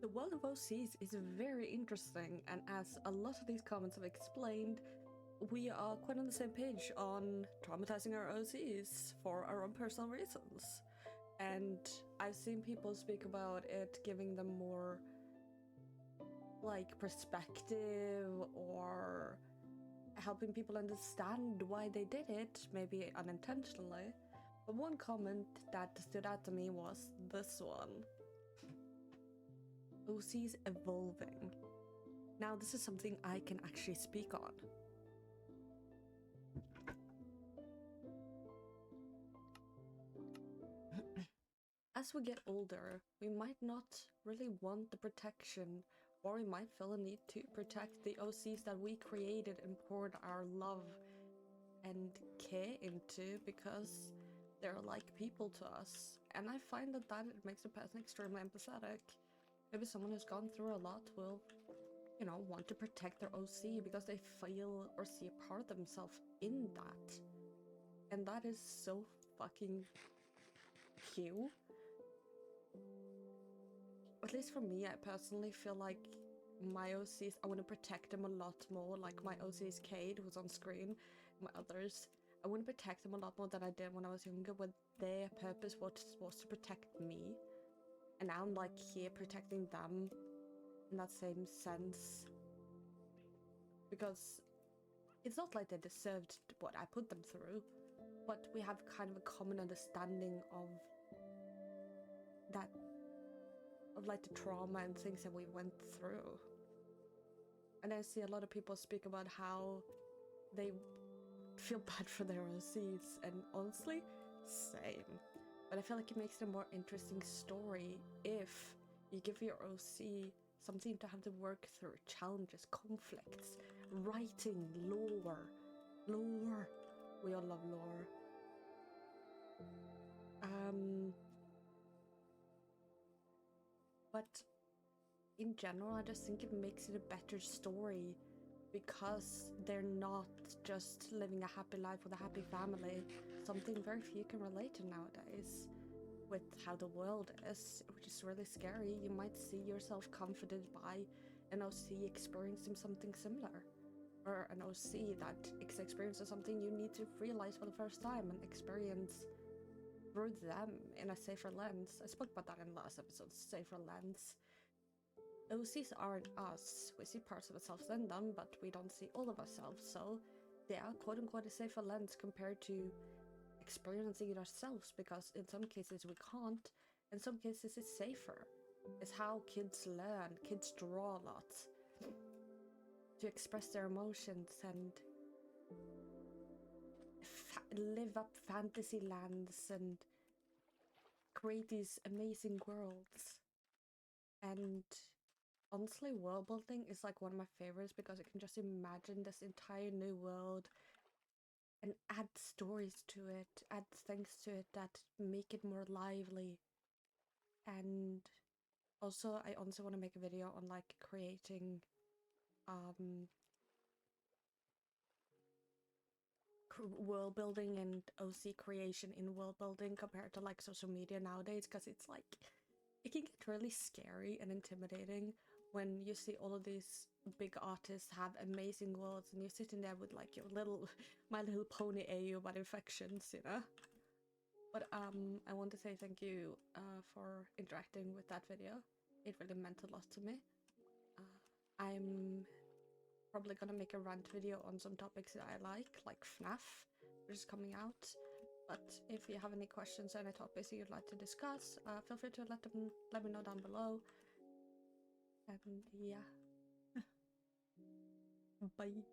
The world of OCs is very interesting, and as a lot of these comments have explained, we are quite on the same page on traumatizing our OCs for our own personal reasons. And I've seen people speak about it giving them more like perspective or helping people understand why they did it, maybe unintentionally. But one comment that stood out to me was this one. OCs evolving. Now this is something I can actually speak on. As we get older, we might not really want the protection, or we might feel a need to protect the OCs that we created and poured our love and care into because they're like people to us. And I find that it makes a person extremely empathetic. Maybe someone who's gone through a lot will, you know, want to protect their OC because they feel or see a part of themselves in that. And that is so fucking cute. At least for me, I personally feel like my OCs, I want to protect them a lot more. Like my OC's Cade, who's on screen, my others, I want to protect them a lot more than I did when I was younger, when their purpose was to protect me. And now I'm like here protecting them in that same sense. Because it's not like they deserved what I put them through, but we have kind of a common understanding of that, of like the trauma and things that we went through. And I see a lot of people speak about how they feel bad for their OCs, and honestly, same. But I feel like it makes it a more interesting story if you give your OC something to have to work through, challenges, conflicts, writing, lore. Lore. We all love lore. But in general, I just think it makes it a better story because they're not just living a happy life with a happy family, something very few can relate to nowadays with how the world is, which is really scary. You might see yourself comforted by an OC experiencing something similar, or an OC that experiences something you need to realize for the first time and experience through them in a safer lens. I spoke about that in the last episode, safer lens. OCs aren't us. We see parts of ourselves in them, but we don't see all of ourselves, so they are quote-unquote a safer lens compared to experiencing it ourselves, because in some cases we can't, in some cases it's safer. It's how kids learn. Kids draw a lot to express their emotions and live up fantasy lands and create these amazing worlds. And honestly, world building is like one of my favorites because I can just imagine this entire new world and add stories to it, add things to it that make it more lively. And also, I also want to make a video on like creating world building and OC creation in world building compared to like social media nowadays, because it's like it can get really scary and intimidating when you see all of these big artists have amazing worlds and you're sitting there with like your little My Little Pony AU about infections, you know. But I want to say thank you for interacting with that video. It really meant a lot to me. I'm probably gonna make a rant video on some topics that I like FNAF, which is coming out. But if you have any questions or any topics you'd like to discuss, feel free to let me know down below. And yeah. Bye.